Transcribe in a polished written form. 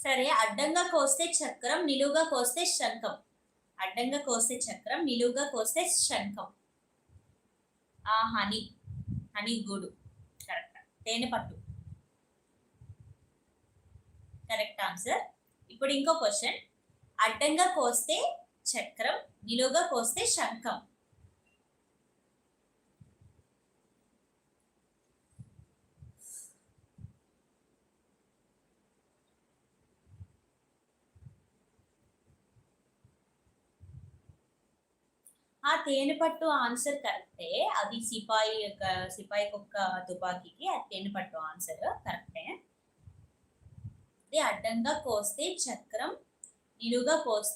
సరే, అడ్డంగా కోస్తే చక్రం, నిలువుగా కోస్తే శంఖం. అడ్డంగా కోస్తే చక్రం, నిలువుగా కోస్తే శంఖం. హనీ, హనీ గూడు. కరెక్ట్. తేనె పట్టు. Correct answer. ఇప్పుడు ఇంకో క్వశ్చన్. అడ్డంగా కోస్తే చక్రం, నిలువుగా కోస్తే శంఖం. తేనె పట్టు ఆన్సర్ కరెక్టే. అది సిపాయి కుక్క తుపాకీకి అది తేనె పట్టు ఆన్సర్ కరెక్టే. అది అడ్డంగా కోస్తే చక్రం, నిలువుగా కోస్తే